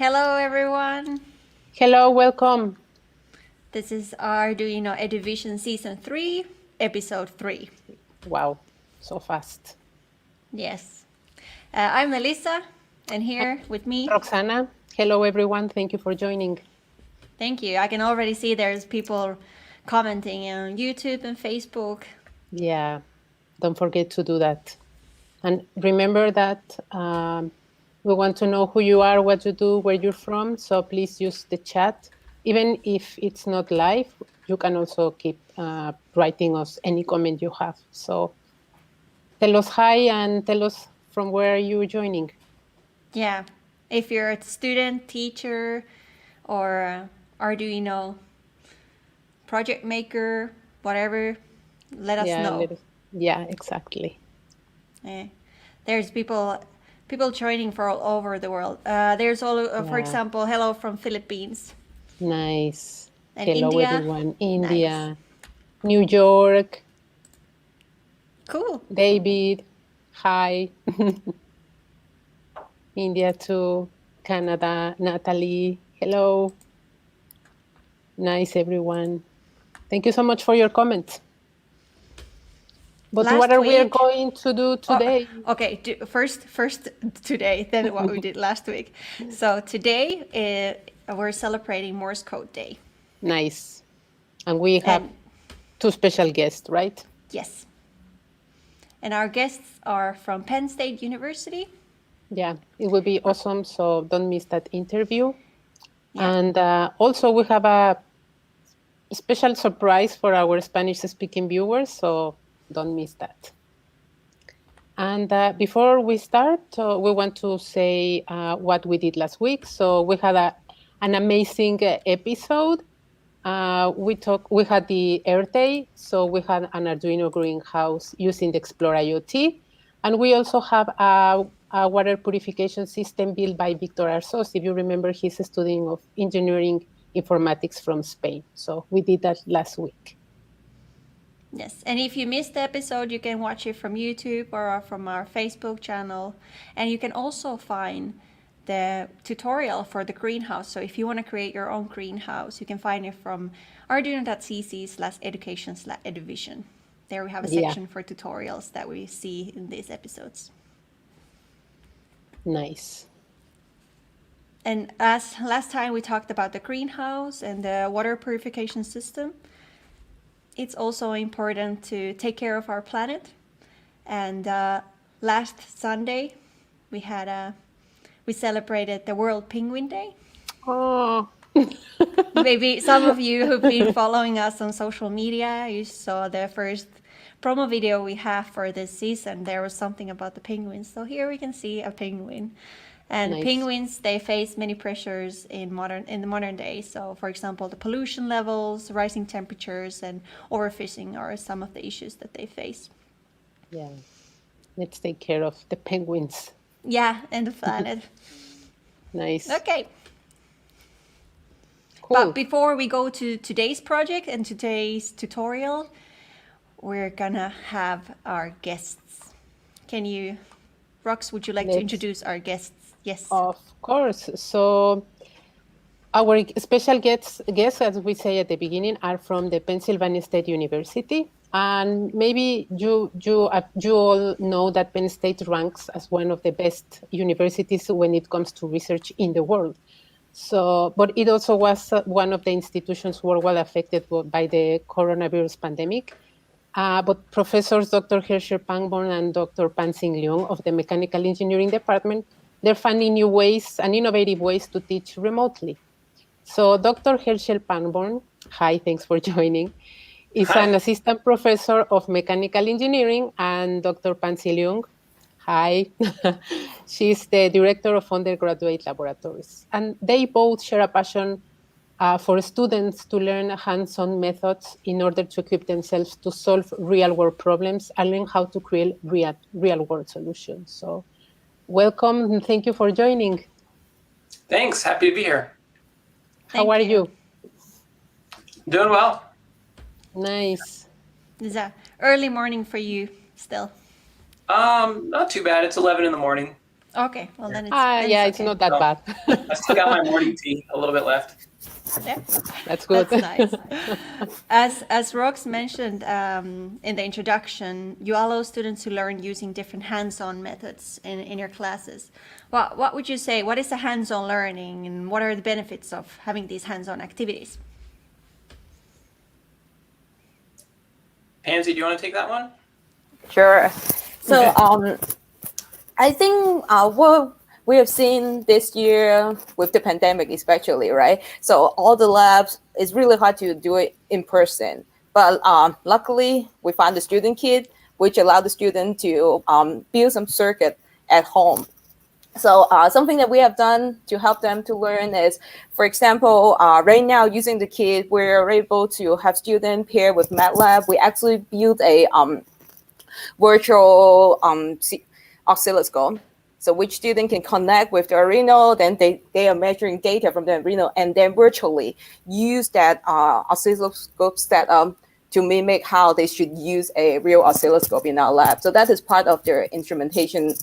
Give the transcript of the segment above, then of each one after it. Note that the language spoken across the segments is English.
Hello, everyone. Hello, welcome. This is Arduino EDUvision Season 3, Episode 3. Wow, so fast. Yes. I'm Melissa, and here with me... Roxana. Hello, everyone. Thank you for joining. Thank you. I can already see there's people commenting on YouTube and Facebook. Yeah, don't forget to do that. And remember that we want to know who you are, what you do, where you're from. So please use the chat. Even if it's not live, you can also keep writing us any comment you have. So tell us hi and tell us from where you're joining. Yeah. If you're a student, teacher, or Arduino project maker, whatever, let us know. Yeah, exactly. There's people joining from all over the world. There's all, for example, hello from Philippines. Nice. And hello, India. everyone. India, nice. New York. Cool. David, hi. India too. Canada, Natalie, hello. Nice, everyone. Thank you so much for your comments. But what are we going to do today? Okay, first today, then what we did last week. So today we're celebrating Morse Code Day. Nice. And we have two special guests, right? Yes. And our guests are from Penn State University. Yeah, it will be awesome, so don't miss that interview. Yeah. And also we have a special surprise for our Spanish-speaking viewers, so don't miss that. And before we start, we want to say what we did last week. So we had an amazing episode. We had the Earth Day, so we had an Arduino greenhouse using the Explore IoT. And we also have a water purification system built by Victor Arsos. If you remember, he's a student of engineering informatics from Spain. So we did that last week. Yes, and if you missed the episode, you can watch it from YouTube or from our Facebook channel. And you can also find the tutorial for the greenhouse. So if you want to create your own greenhouse, you can find it from arduino.cc/education/EduVision. There we have a section for tutorials that we see in these episodes. Nice. And as last time we talked about the greenhouse and the water purification system, it's also important to take care of our planet. And last Sunday, we celebrated the World Penguin Day. Oh. Maybe some of you who've been following us on social media, you saw the first promo video we have for this season. There was something about the penguins. So here we can see a penguin. And nice. Penguins, they face many pressures in the modern day. So, for example, the pollution levels, rising temperatures, and overfishing are some of the issues that they face. Yeah, let's take care of the penguins. Yeah, and the planet. Nice. Okay. Cool. But before we go to today's project and today's tutorial, we're gonna have our guests. Rox, would you like to introduce our guests? Yes. Of course. So our special guests, as we say at the beginning, are from the Penn State University. And maybe you all know that Penn State ranks as one of the best universities when it comes to research in the world. So, but it also was one of the institutions worldwide affected by the coronavirus pandemic. But professors Dr. Herschel Pangborn and Dr. Pansy Leung of the Mechanical Engineering Department, they're finding new ways and innovative ways to teach remotely. So Dr. Herschel Pangborn, hi, thanks for joining, is an assistant professor of mechanical engineering, and Dr. Pansy Leung, hi, she's the director of undergraduate laboratories. And they both share a passion for students to learn hands-on methods in order to equip themselves to solve real-world problems and learn how to create real-world solutions. So welcome and thank you for joining. Thanks, happy to be here. How are you? Doing well. Nice. It's early morning for you still. Not too bad. It's 11 in the morning. Okay, well then Yeah, it's okay. not that So, bad. I still got my morning tea, a little bit left. Yeah, That's good. that's nice. As Rox mentioned in the introduction, you allow students to learn using different hands-on methods in your classes. What would you say? What is the hands-on learning, and what are the benefits of having these hands-on activities? Pansy, do you want to take that one? Sure. So Okay. I think what we have seen this year with the pandemic, especially, right? So all the labs, it's really hard to do it in person. But luckily, we found the student kit, which allowed the student to build some circuit at home. So something that we have done to help them to learn is, for example, right now using the kit, we're able to have students pair with MATLAB. We actually built a virtual oscilloscope. So which student can connect with the Arduino, then they are measuring data from the Arduino, and then virtually use that oscilloscope setup to mimic how they should use a real oscilloscope in our lab. So that is part of their instrumentation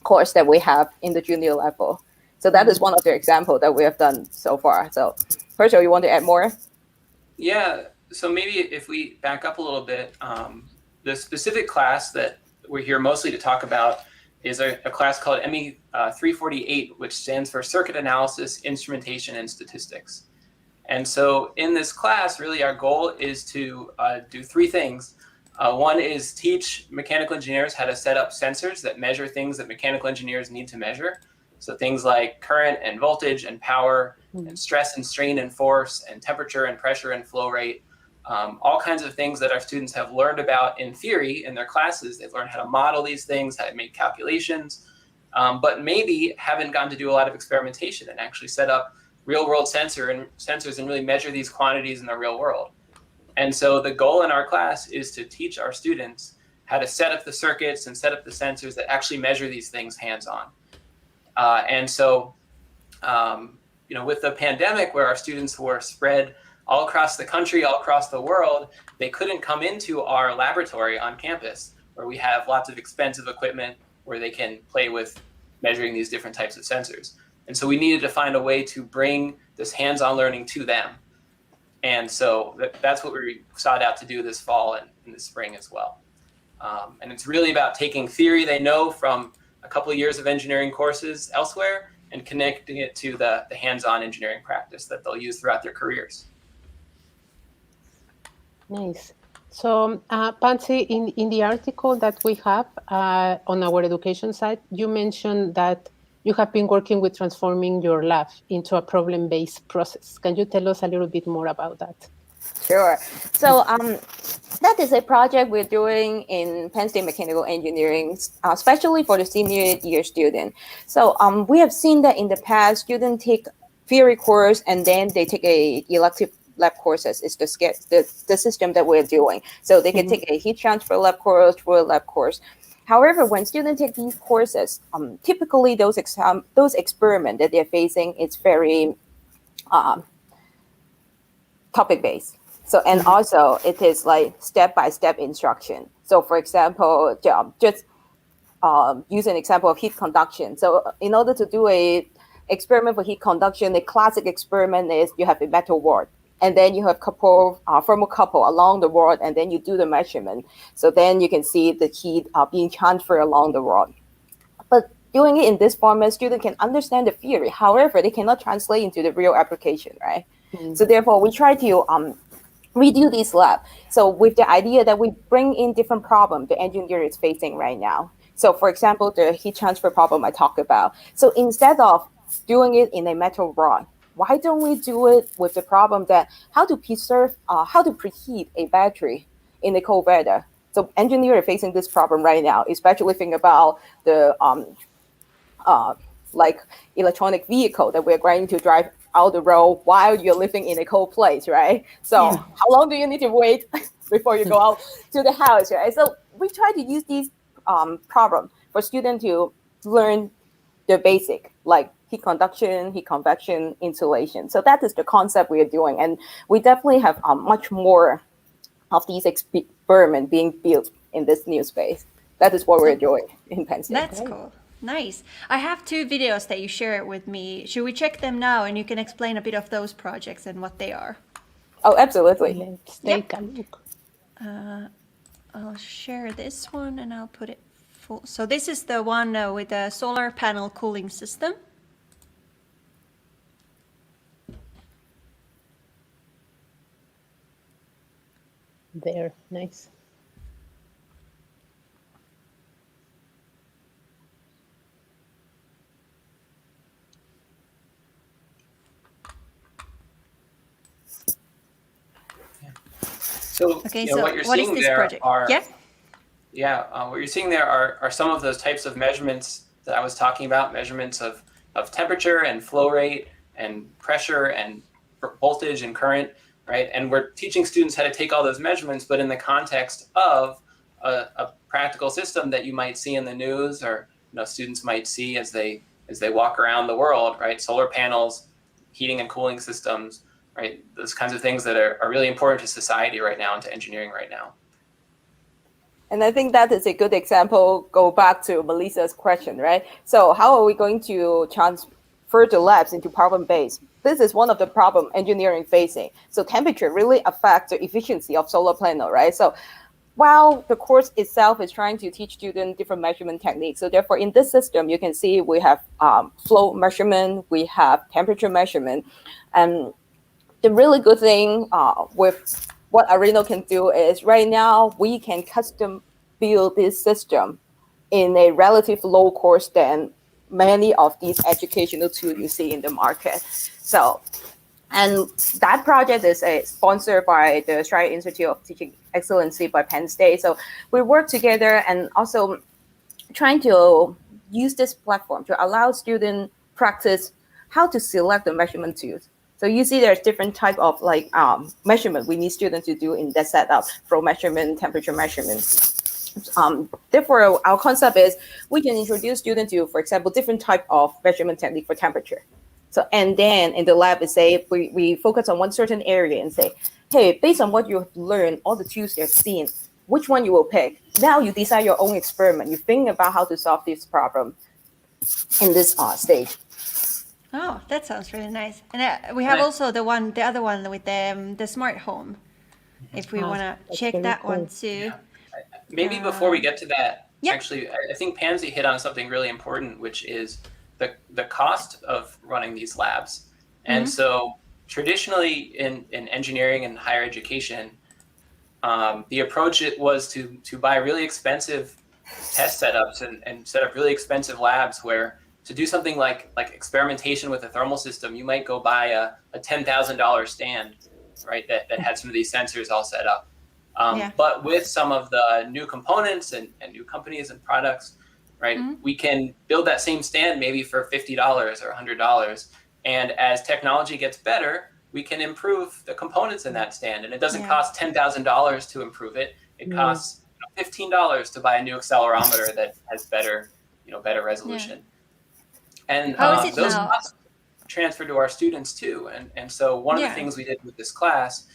course that we have in the junior level. So that is one of the examples that we have done so far. So Herschel, you want to add more? Yeah, so maybe if we back up a little bit, the specific class that we're here mostly to talk about is a class called ME 348, which stands for Circuit Analysis, Instrumentation, and Statistics. And so in this class, really our goal is to do three things. One is teach mechanical engineers how to set up sensors that measure things that mechanical engineers need to measure. So things like current and voltage and power and stress and strain and force and temperature and pressure and flow rate. All kinds of things that our students have learned about in theory in their classes. They've learned how to model these things, how to make calculations, but maybe haven't gotten to do a lot of experimentation and actually set up real world sensors and really measure these quantities in the real world. And so the goal in our class is to teach our students how to set up the circuits and set up the sensors that actually measure these things hands-on. And so, with the pandemic where our students were spread all across the country, all across the world, they couldn't come into our laboratory on campus where we have lots of expensive equipment where they can play with measuring these different types of sensors. And so we needed to find a way to bring this hands-on learning to them. And so that's what we sought out to do this fall and in the spring as well. And it's really about taking theory they know from a couple of years of engineering courses elsewhere and connecting it to the hands-on engineering practice that they'll use throughout their careers. Nice. So, Pansy, in the article that we have on our education site, you mentioned that you have been working with transforming your lab into a problem-based process. Can you tell us a little bit more about that? Sure. So that is a project we're doing in Penn State Mechanical Engineering, especially for the senior year student. So we have seen that in the past, students take theory course and then they take a elective lab courses. It's the system that we're doing. So they can take a heat transfer lab course, fluid lab course. However, when students take these courses, typically those experiments that they're facing, it's very topic-based. So, and also it is like step-by-step instruction. So for example, just use an example of heat conduction. So in order to do a experiment for heat conduction, the classic experiment is you have a metal rod, and then you have thermocouple along the rod, and then you do the measurement. So then you can see the heat being transferred along the rod. But doing it in this format, students can understand the theory. However, they cannot translate into the real application, right? So therefore, we try to redo this lab. So with the idea that we bring in different problems the engineer is facing right now. So for example, the heat transfer problem I talked about. So instead of doing it in a metal rod, why don't we do it with the problem that how to preheat a battery in the cold weather? So engineers are facing this problem right now, especially think about the like electronic vehicle that we're going to drive out the road while you're living in a cold place, right? So how long do you need to wait before you go out to the house, right? So we try to use these problems for students to learn the basic, like heat conduction, heat convection, insulation. So that is the concept we are doing. And we definitely have much more of these experiments being built in this new space. That is what we're doing in Penn State. That's cool. Nice. I have 2 videos that you shared with me. Should we check them now and you can explain a bit of those projects and what they are? Oh, absolutely. Let's Yep. take a look. I'll share this one and I'll put it full. So this is the one with the solar panel cooling system. There, nice. So, Okay, you know, so what you're what is seeing this there project? are Yeah. what you're seeing there are some of those types of measurements that I was talking about, measurements of temperature and flow rate and pressure and voltage and current, right? And we're teaching students how to take all those measurements, but in the context of a practical system that you might see in the news, or students might see as they walk around the world, right? Solar panels, heating and cooling systems, right? Those kinds of things that are really important to society right now and to engineering right now. And I think that is a good example, go back to Melissa's question, right? So how are we going to transfer the labs into problem-based? This is one of the problem engineering facing. So temperature really affects the efficiency of solar panel, right? So while the course itself is trying to teach students different measurement techniques, so therefore in this system, you can see we have flow measurement, we have temperature measurement. And the really good thing with what Arduino can do is right now we can custom build this system in a relative low cost than many of these educational tools you see in the market. So, and that project is sponsored by the Australian Institute of Teaching Excellency by Penn State. So we work together and also trying to use this platform to allow students practice how to select the measurement tools. So you see there's different type of measurement we need students to do in that setup, flow measurement, temperature measurement. Therefore, our concept is we can introduce students to, for example, different type of measurement technique for temperature. So, and then in the lab, we focus on one certain area and say, hey, based on what you've learned, all the tools you've seen, which one you will pick? Now you design your own experiment. You think about how to solve this problem in this stage. Oh, that sounds really nice. And we have also the other one with the smart home. If we want to check that one too. Maybe before we get to that, yeah. actually, I think Pansy hit on something really important, which is the cost of running these labs. And so traditionally in engineering and higher education, the approach was to buy really expensive test setups and set up really expensive labs where to do something like experimentation with a thermal system, you might go buy a $10,000 stand, right, that had some of these sensors all set up. But with some of the new components and new companies and products, right, we can build that same stand maybe for $50 or $100. And as technology gets better, we can improve the components in that stand. And it doesn't cost $10,000 to improve it. It costs $15 to buy a new accelerometer that has better resolution. And those costs transfer to our students too. And so one of the things we did with this class,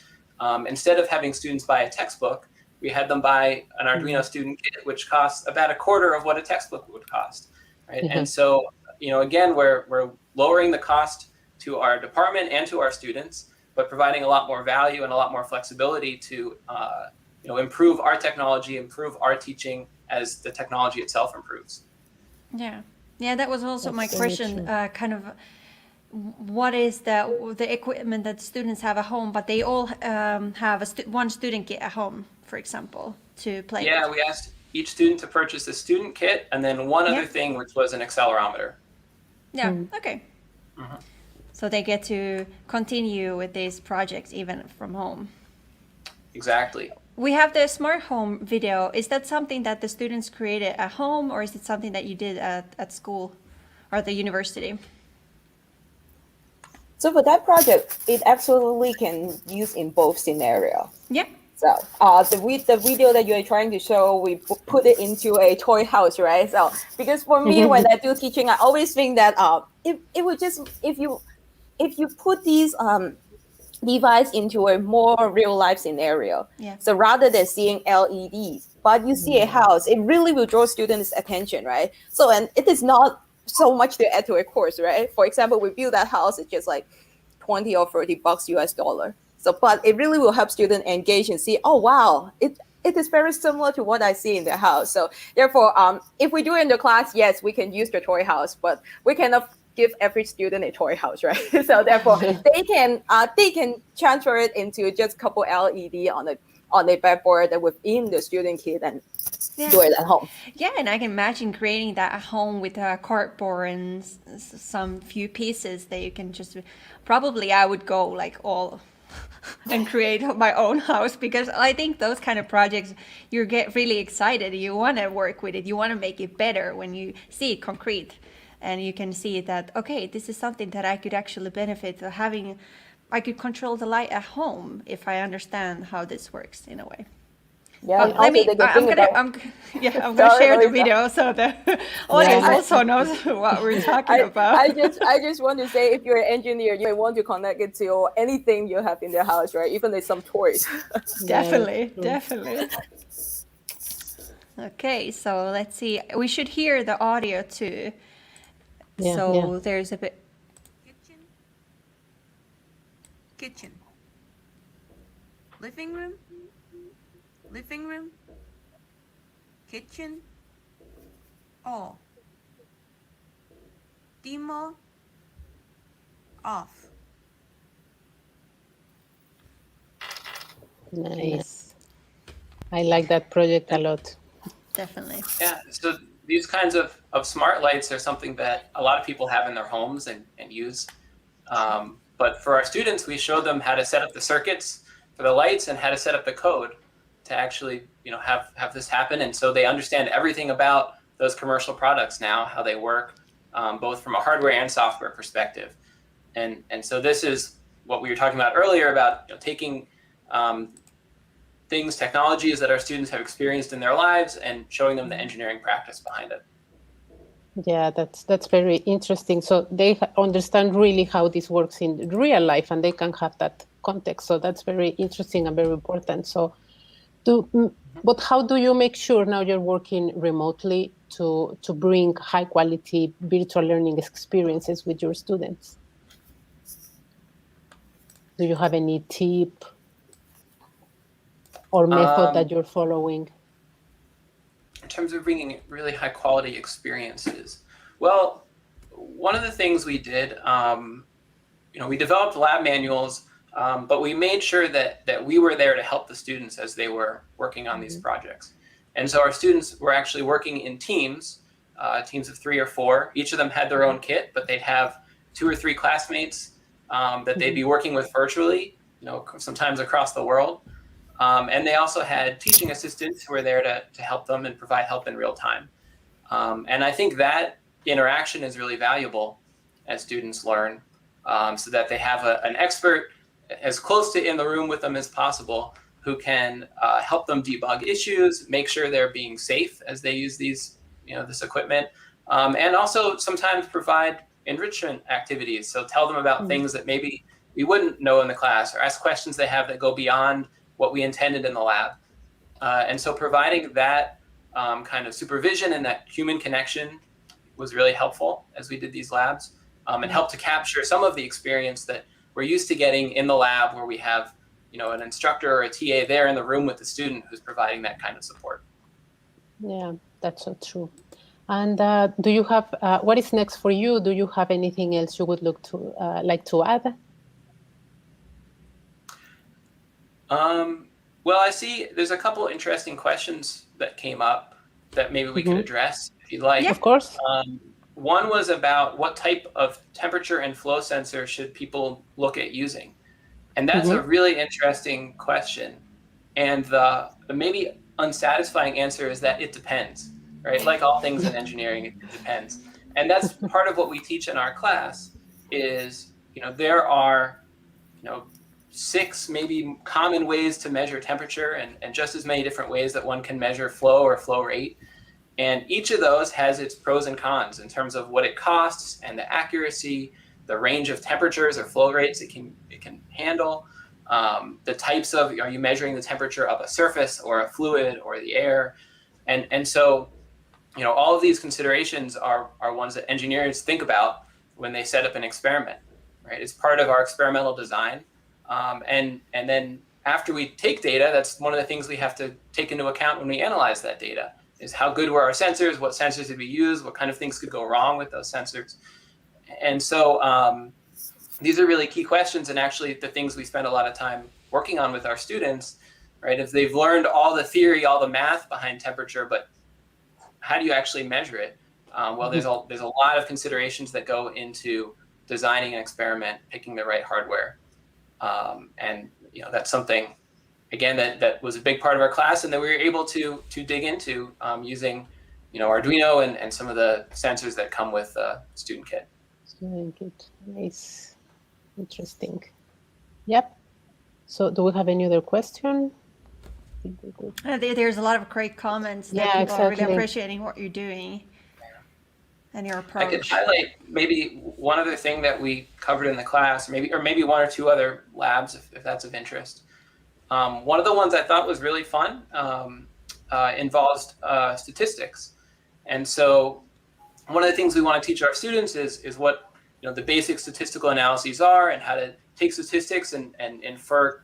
instead of having students buy a textbook, we had them buy an Arduino Student Kit, which costs about a quarter of what a textbook would cost, right? And so, again, we're lowering the cost to our department and to our students, but providing a lot more value and a lot more flexibility to, improve our technology, improve our teaching as the technology itself improves. Yeah, that was also my question, kind of what is the equipment that students have at home, but they all have one student kit at home, for example, to play with. Yeah, we asked each student to purchase a student kit and then one other thing, which was an accelerometer. Yeah, okay. So they get to continue with these projects even from home. Exactly. We have the smart home video. Is that something that the students created at home, or is it something that you did at school or the university? So for that project, it absolutely can use in both scenarios. Yeah. So the video that you're trying to show, we put it into a toy house, right? So because for me, when I do teaching, I always think that it would just if you put these device into a more real life scenario. Yeah. So rather than seeing LEDs, but you see a house, it really will draw students' attention, right? So, and it is not so much to add to a course, right? For example, we build that house, it's just like 20 or 30 bucks US dollar. So, but it really will help students engage and see, oh, wow, it is very similar to what I see in the house. So therefore, if we do it in the class, yes, we can use the toy house, but we cannot give every student a toy house, right? So therefore, they can transfer it into just a couple LED on a backboard within the student kit and do it at home. Yeah, and I can imagine creating that at home with a cardboard and some few pieces that you can just. Probably, I would go like all and create my own house, because I think those kind of projects, you get really excited. You want to work with it. You want to make it better when you see it concrete, and you can see that, okay, this is something that I could actually benefit of having. I could control the light at home if I understand how this works in a way. Yeah, I'm gonna share the video so the audience also knows what we're talking about. I just want to say, if you're an engineer, you want to connect it to anything you have in the house, right? Even there's some toys. Definitely. Okay, so let's see. We should hear the audio too. There's a bit. Kitchen. Living room. Kitchen. All. Demo. Off. Nice. I like that project a lot. Definitely. Yeah, so these kinds of smart lights are something that a lot of people have in their homes and use. But for our students, we show them how to set up the circuits for the lights and how to set up the code to actually, have this happen. And so they understand everything about those commercial products now, how they work, both from a hardware and software perspective. And so this is what we were talking about earlier about taking technologies that our students have experienced in their lives and showing them the engineering practice behind it. Yeah, that's very interesting. So they understand really how this works in real life, and they can have that context. So that's very interesting and very important. So, but how do you make sure now you're working remotely to bring high quality virtual learning experiences with your students? Do you have any tip or method that you're following? In terms of bringing really high quality experiences, well, one of the things we did, we developed lab manuals, but we made sure that we were there to help the students as they were working on these projects. And so our students were actually working in teams of 3 or 4. Each of them had their own kit, but they'd have 2 or 3 classmates that they'd be working with virtually, sometimes across the world. And they also had teaching assistants who were there to help them and provide help in real time. And I think that interaction is really valuable as students learn, so that they have an expert as close to in the room with them as possible who can help them debug issues, make sure they're being safe as they use these, this equipment, and also sometimes provide enrichment activities. So tell them about things that maybe we wouldn't know in the class, or ask questions they have that go beyond what we intended in the lab. And so providing that kind of supervision and that human connection was really helpful as we did these labs, and helped to capture some of the experience that we're used to getting in the lab, where we have an instructor or a TA there in the room with the student who's providing that kind of support. Yeah, that's so true. And do you have, what is next for you? Do you have anything else you would like to add? Well, I see there's a couple interesting questions that came up that maybe we could address if you'd like. Yeah, of course. One was about what type of temperature and flow sensor should people look at using? And that's a really interesting question. And the maybe unsatisfying answer is that it depends, right? Like all things in engineering, it depends. And that's part of what we teach in our class is, there are, 6 maybe common ways to measure temperature, and just as many different ways that one can measure flow or flow rate. And each of those has its pros and cons in terms of what it costs and the accuracy the range of temperatures or flow rates it can handle, the types of, are you measuring the temperature of a surface or a fluid or the air? And so, all of these considerations are ones that engineers think about when they set up an experiment, right? It's part of our experimental design. And then after we take data, that's one of the things we have to take into account when we analyze that data, is how good were our sensors, what sensors did we use, what kind of things could go wrong with those sensors. And so these are really key questions, and actually the things we spend a lot of time working on with our students, right? If they've learned all the theory, all the math behind temperature, but how do you actually measure it? Well, there's a lot of considerations that go into designing an experiment, picking the right hardware. And that's something, again, that was a big part of our class, and that we were able to dig into using Arduino and some of the sensors that come with Student Kit. Student Kit, nice, interesting. Yep. So do we have any other question? There's a lot of great comments that people are really appreciating what you're doing and your approach. I could highlight maybe one other thing that we covered in the class, or maybe one or two other labs if that's of interest. One of the ones I thought was really fun involves statistics. And so one of the things we want to teach our students is what the basic statistical analyses are, and how to take statistics and infer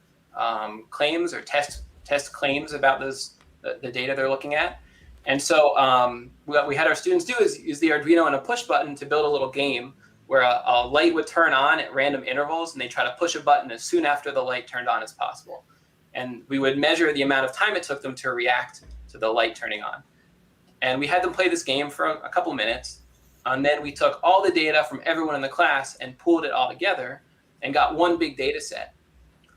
claims or test claims about the data they're looking at. And so what we had our students do is use the Arduino and a push button to build a little game where a light would turn on at random intervals, and they try to push a button as soon after the light turned on as possible. And we would measure the amount of time it took them to react to the light turning on. And we had them play this game for a couple minutes. And then we took all the data from everyone in the class and pooled it all together and got one big data set.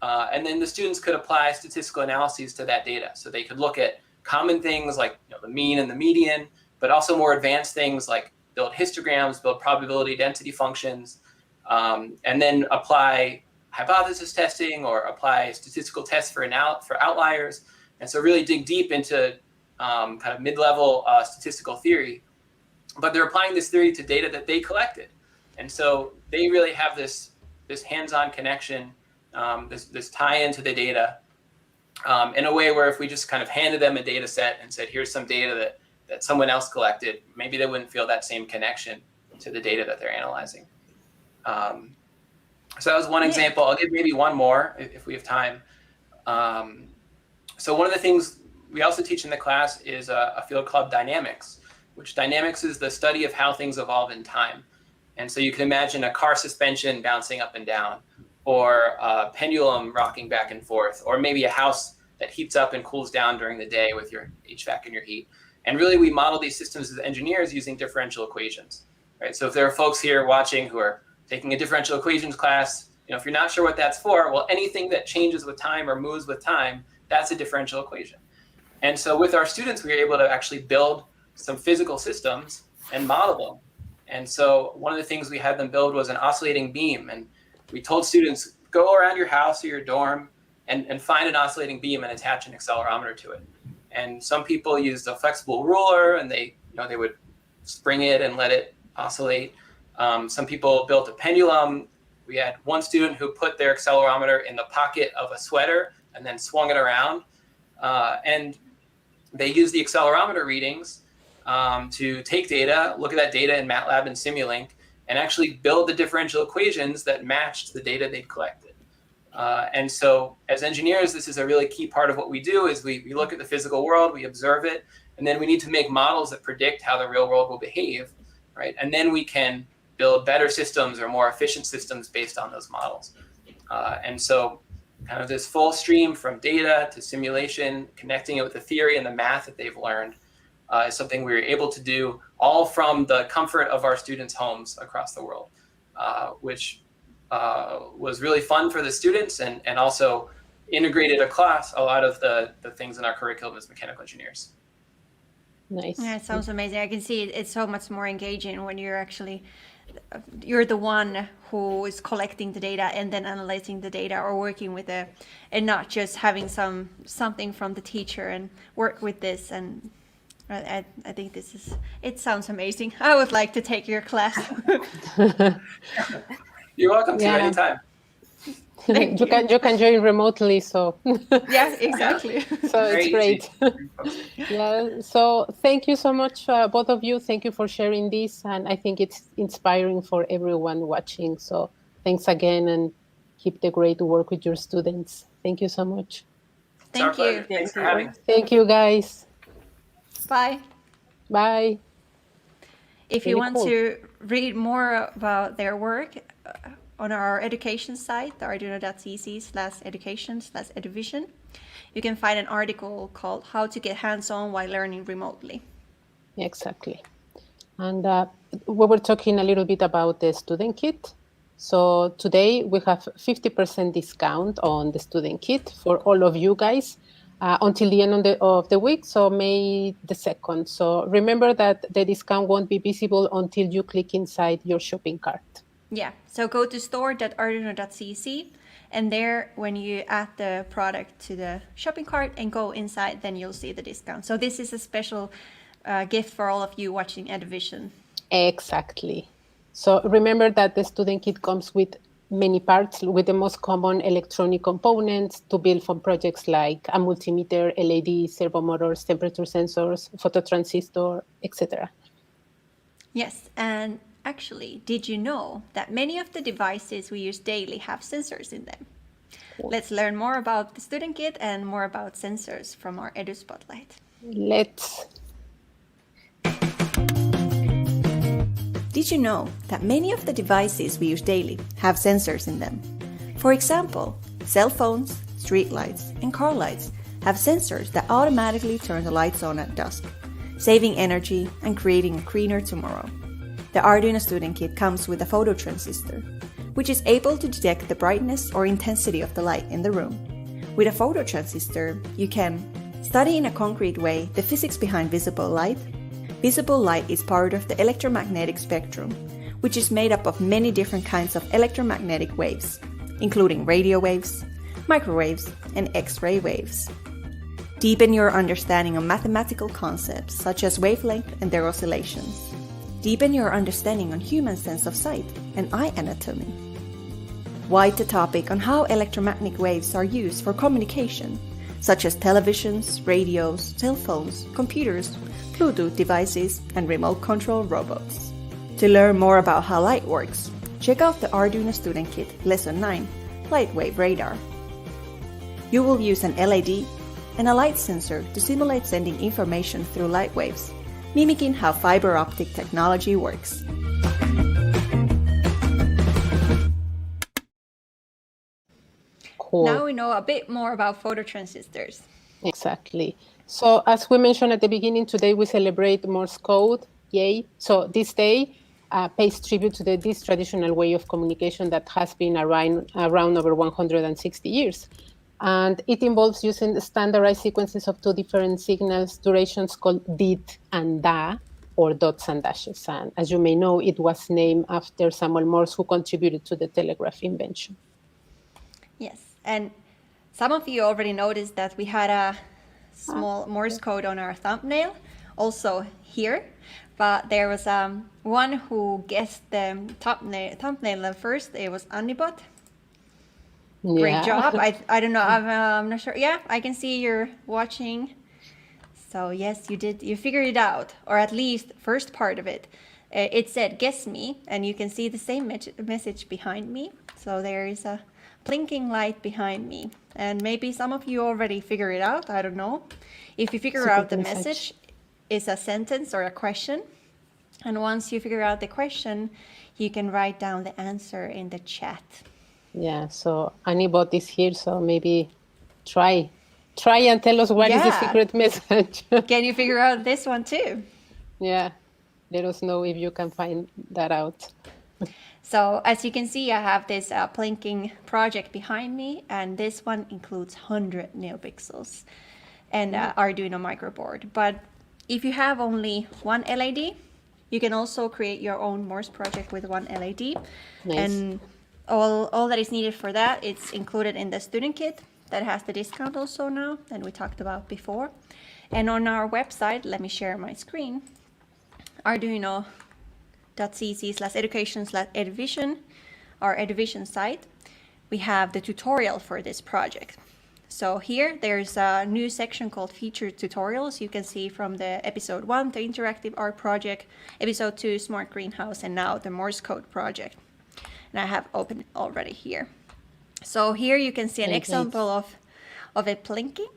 And then the students could apply statistical analyses to that data. So they could look at common things like the mean and the median, but also more advanced things like build histograms, build probability density functions, and then apply hypothesis testing or apply statistical tests for outliers. And so really dig deep into kind of mid-level statistical theory. But they're applying this theory to data that they collected. And so they really have this hands-on connection, this tie into the data in a way where if we just kind of handed them a data set and said, here's some data that someone else collected, maybe they wouldn't feel that same connection to the data that they're analyzing. So that was one example. I'll give maybe one more if we have time. So one of the things we also teach in the class is a field called dynamics, which dynamics is the study of how things evolve in time. And so you can imagine a car suspension bouncing up and down, or a pendulum rocking back and forth, or maybe a house that heats up and cools down during the day with your HVAC and your heat. And really we model these systems as engineers using differential equations, right? So if there are folks here watching who are taking a differential equations class, if you're not sure what that's for, well, anything that changes with time or moves with time, that's a differential equation. And so with our students, we were able to actually build some physical systems and model them. And so one of the things we had them build was an oscillating beam. And we told students, go around your house or your dorm and find an oscillating beam and attach an accelerometer to it. And some people used a flexible ruler, and they would spring it and let it oscillate. Some people built a pendulum. We had one student who put their accelerometer in the pocket of a sweater and then swung it around. And they used the accelerometer readings to take data, look at that data in MATLAB and Simulink, and actually build the differential equations that matched the data they'd collected. And so as engineers, this is a really key part of what we do is we look at the physical world, we observe it, and then we need to make models that predict how the real world will behave, right? And then we can build better systems or more efficient systems based on those models. And so kind of this full stream from data to simulation, connecting it with the theory and the math that they've learned is something we were able to do all from the comfort of our students' homes across the world, which was really fun for the students and also integrated across a lot of the things in our curriculum as mechanical engineers. Nice. Yeah, it sounds amazing. I can see it's so much more engaging when you're the one who is collecting the data and then analyzing the data or working with it, and not just having something from the teacher and work with this. And I think it sounds amazing. I would like to take your class. You're welcome to Yeah. anytime. You can join remotely, so Yeah, exactly. so it's Very great. easy. Yeah. So thank you so much, both of you. Thank you for sharing this, and I think it's inspiring for everyone watching. So thanks again, and keep the great work with your students. Thank you so much. It's our Thank you. pleasure. Thanks for having us. Thank you, guys. Bye. Bye. If you Really want cool. to read more about their work on our education site, the arduino.cc/education/EDUvision, you can find an article called How to Get Hands-On While Learning Remotely. Exactly. And we were talking a little bit about the student kit. So today we have 50% discount on the student kit for all of you guys until the end of the week, so May the 2nd. So remember that the discount won't be visible until you click inside your shopping cart. Yeah, so go to store.arduino.cc, and there, when you add the product to the shopping cart and go inside, then you'll see the discount. So this is a special gift for all of you watching EDUvision. Exactly. So remember that the student kit comes with many parts, with the most common electronic components to build for projects like a multimeter, LED, servo motors, temperature sensors, phototransistor, etc. Yes, and actually, did you know that many of the devices we use daily have sensors in them? Let's learn more about the student kit and more about sensors from our EduSpotlight. Let's. Did you know that many of the devices we use daily have sensors in them? For example, cell phones, street lights, and car lights have sensors that automatically turn the lights on at dusk, saving energy and creating a greener tomorrow. The Arduino Student Kit comes with a phototransistor, which is able to detect the brightness or intensity of the light in the room. With a phototransistor, you can study in a concrete way the physics behind visible light. Visible light is part of the electromagnetic spectrum, which is made up of many different kinds of electromagnetic waves, including radio waves, microwaves, and X-ray waves. Deepen your understanding of mathematical concepts such as wavelength and their oscillations. Deepen your understanding on human sense of sight and eye anatomy. Widen the topic on how electromagnetic waves are used for communication, such as televisions, radios, cell phones, computers, Bluetooth devices, and remote control robots. To learn more about how light works, check out the Arduino Student Kit Lesson 9, LightWave Radar. You will use an LED and a light sensor to simulate sending information through light waves, mimicking how fiber optic technology works. Cool. Now we know a bit more about phototransistors. Exactly. So as we mentioned at the beginning, today we celebrate Morse Code. Yay. So this day pays tribute to this traditional way of communication that has been around over 160 years. And it involves using standardized sequences of two different signals durations called dit and da, or dots and dashes. And as you may know, it was named after Samuel Morse, who contributed to the telegraph invention. Yes, and some of you already noticed that we had a small Morse code on our thumbnail, also here, but there was one who guessed the thumbnail first. It was Annibot. Great job. I don't know, I'm not sure. Yeah, I can see you're watching. So yes, you did. You figured it out, or at least first part of it. It said guess me, and you can see the same message behind me. So there is a blinking light behind me, and maybe some of you already figure it out. I don't know. If you figure out the message is a sentence or a question, and once you figure out the question, you can write down the answer in the chat. Yeah, so Annibot is here, so maybe try and tell us what is the secret message. Can you figure out this one too? Yeah, let us know if you can find that out. So as you can see, I have this blinking project behind me, and this one includes 100 neopixels and Arduino microboard. But if you have only one LED, you can also create your own Morse project with one LED. Nice. And all that is needed for that, it's included in the student kit that has the discount also now, and we talked about before. And on our website, let me share my screen, arduino.cc/education/EDUvision, our EDUvision site, we have the tutorial for this project. So here there's a new section called Featured Tutorials. You can see from the episode 1, the interactive art project, episode 2, Smart Greenhouse, and now the Morse Code project. And I have opened it already here. So here you can see an example of it blinking.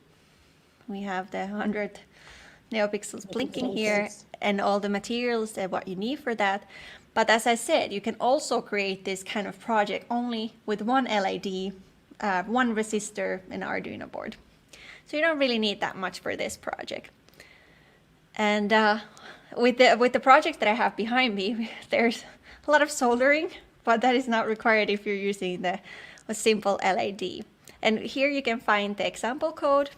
We have the 100 neopixels blinking here and all the materials and what you need for that. But as I said, you can also create this kind of project only with one LED, one resistor, and Arduino board. So you don't really need that much for this project. And with the project that I have behind me, there's a lot of soldering, but that is not required if you're using a simple LED. And here you can find the example code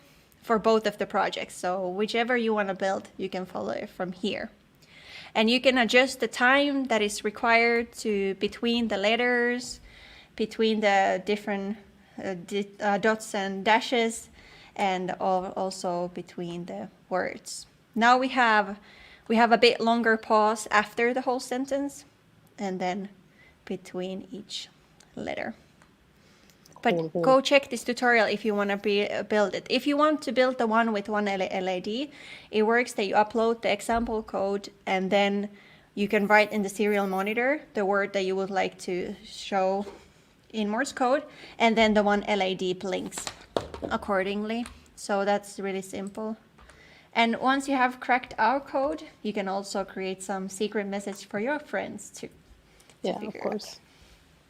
for both of the projects. So whichever you want to build, you can follow it from here. And you can adjust the time that is required between the letters, between the different dots and dashes, and also between the words. Now we have a bit longer pause after the whole sentence, and then between each letter. But go check this tutorial if you want to build it. If you want to build the one with one LED, it works that you upload the example code and then you can write in the serial monitor the word that you would like to show in Morse code, and then the one LED blinks accordingly. So that's really simple. And once you have cracked our code, you can also create some secret message for your friends too. Yeah, of course.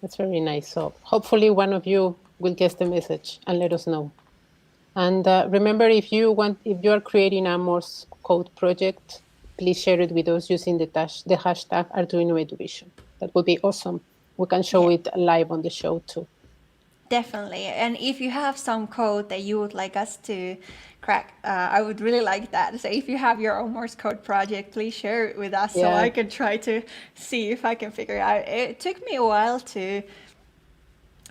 That's very nice. So hopefully one of you will guess the message and let us know. And remember, if you are creating a Morse code project, please share it with us using the hashtag ArduinoEDUvision. That would be awesome. We can show it live on the show too. Definitely. And if you have some code that you would like us to crack, I would really like that. So if you have your own Morse code project, please share it with us so I can try to see if I can figure it out. It took me a while to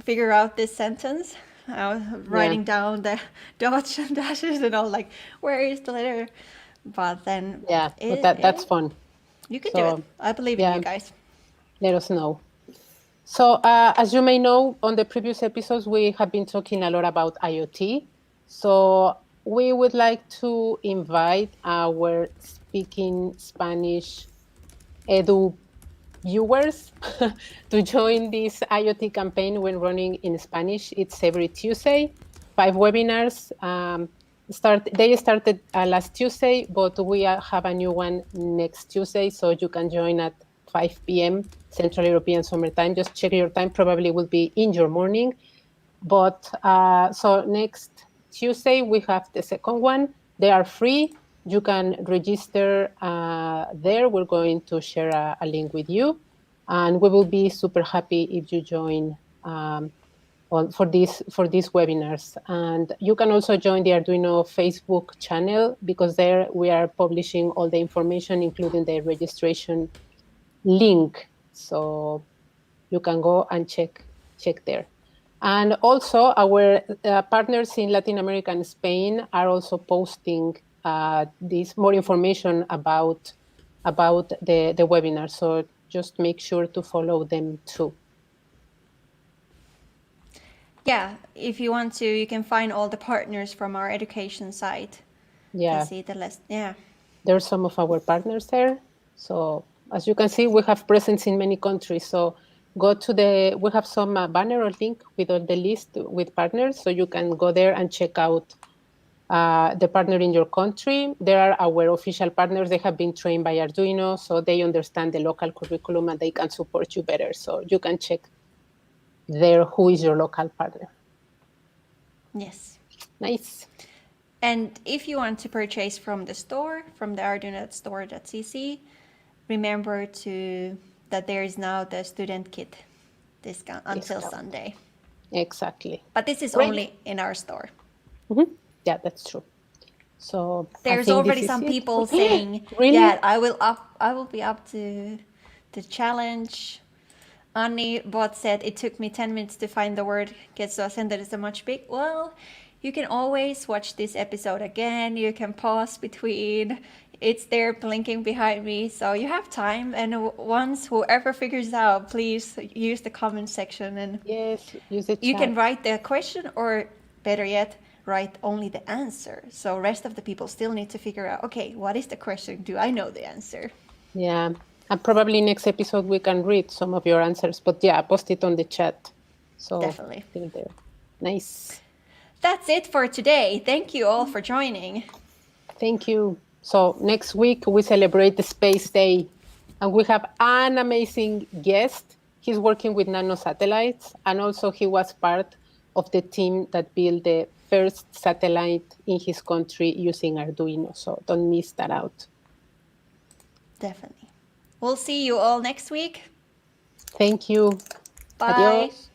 figure out this sentence. I was writing down the dots and dashes and all, like, where is the letter? But then that's fun. You can do it. I believe in you guys. Let us know. So as you may know, on the previous episodes, we have been talking a lot about IoT. So we would like to invite our speaking Spanish edu viewers to join this IoT campaign when running in Spanish. It's every Tuesday, 5 webinars. They started last Tuesday, but we have a new one next Tuesday, so you can join at 5 p.m. Central European Summer Time. Just check your time, probably will be in your morning. But so next Tuesday, we have the second one. They are free. You can register there. We're going to share a link with you. And we will be super happy if you join for these webinars. And you can also join the Arduino Facebook channel, because there we are publishing all the information, including the registration link. So you can go and check there. And also our partners in Latin America and Spain are also posting this more information about the webinar. So just make sure to follow them too. Yeah, if you want to, you can find all the partners from our education site. Yeah. To see the list. Yeah. There's some of our partners there. So as you can see, we have presence in many countries. So go to we have some banner or link with all the list with partners. So you can go there and check out the partner in your country. There are our official partners. They have been trained by Arduino, so they understand the local curriculum and they can support you better. So you can check there who is your local partner. Yes. Nice. And if you want to purchase from the store, from the arduino.store.cc, remember that there is now the student kit discount until Sunday. Exactly. But this is only in our store. Mm-hmm. Yeah, that's true. So there's already some people saying, really? Yeah, I will be up to the challenge. Annie bot said it took me 10 minutes to find the word get so that is a much big. Well, you can always watch this episode again. You can pause between It's there blinking behind me, so you have time. And once whoever figures out, please use the comment section, and Yes, use the you chat. can write the question, or better yet, write only the answer. So rest of the people still need to figure out, okay, what is the question? Do I know the answer? Yeah, and probably next episode we can read some of your answers. But yeah, post it on the chat. So Definitely. still there. Nice. That's it for today. Thank you all for joining. Thank you. So next week we celebrate the Space Day, and we have an amazing guest. He's working with nanosatellites, and also he was part of the team that built the first satellite in his country using Arduino. So don't miss that out. Definitely. We'll see you all next week. Thank you. Bye. Adios.